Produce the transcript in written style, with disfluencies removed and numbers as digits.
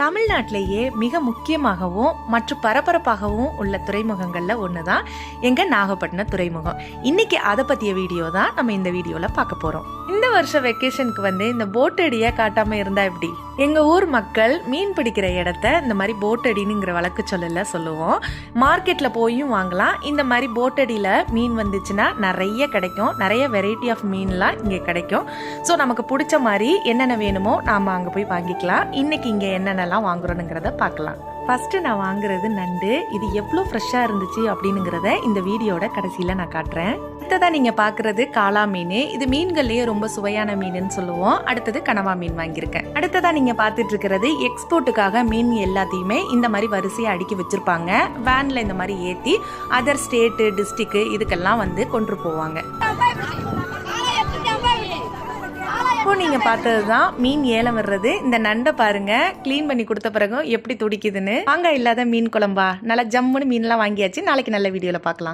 தமிழ்நாட்டிலேயே மிக முக்கியமாகவும் மற்றும் பரபரப்பாகவும் உள்ள துறைமுகங்களில் ஒன்று தான் எங்கள் நாகப்பட்டினம் துறைமுகம். இன்னைக்கு அதை பற்றிய வீடியோ தான் நம்ம இந்த வீடியோவில் பார்க்க போகிறோம். இந்த வருஷம் வெக்கேஷனுக்கு இந்த போட் அடியை காட்டாமல் இருந்தால் எப்படி? எங்கள் ஊர் மக்கள் மீன் பிடிக்கிற இடத்த இந்த மாதிரி போட் அடினுங்கிற வழக்கு சொல்லல சொல்லுவோம். மார்க்கெட்டில் போயும் வாங்கலாம். இந்த மாதிரி போட் அடியில் மீன் வந்துச்சுன்னா நிறைய கிடைக்கும். நிறைய வெரைட்டி ஆஃப் மீன்லாம் இங்கே கிடைக்கும். ஸோ நமக்கு பிடிச்ச மாதிரி என்னென்ன வேணுமோ நாம் அங்கே போய் வாங்கிக்கலாம். இன்னைக்கு இங்கே என்னென்னலாம் வாங்குறோனுங்கிறத பார்க்கலாம். ஃபஸ்ட்டு நான் வாங்குறது நண்டு. இது எவ்வளோ ஃப்ரெஷ்ஷாக இருந்துச்சு அப்படின்னுங்கிறத இந்த வீடியோட கடைசியில் நான் காட்டுறேன். அடுத்ததாக நீங்கள் பார்க்குறது காளா மீன். இது மீன்கள்லேயே ரொம்ப சுவையான மீனுன்னு சொல்லுவோம். அடுத்தது கனவா மீன் வாங்கியிருக்கேன். அடுத்ததாக நீங்கள் பார்த்துட்டு இருக்கிறது எக்ஸ்போர்ட்டுக்காக மீன் எல்லாத்தையுமே இந்த மாதிரி வரிசையை அடுக்கி வச்சுருப்பாங்க. வேனில் இந்த மாதிரி ஏற்றி அதர் ஸ்டேட்டு டிஸ்ட்ரிக்கு இதுக்கெல்லாம் கொண்டு போவாங்க. இப்போ நீங்கள் பார்த்தது தான் மீன் ஏலம் வர்றது. இந்த நண்டை பாருங்க, க்ளீன் பண்ணி கொடுத்த பிறகும் எப்படி துடிக்குதுன்னு. மாங்காய் இல்லாத மீன் குழம்பா, நல்லா ஜம்முன்னு மீன்லாம் வாங்கியாச்சு. நாளைக்கு நல்ல வீடியோவில் பார்க்கலாம்.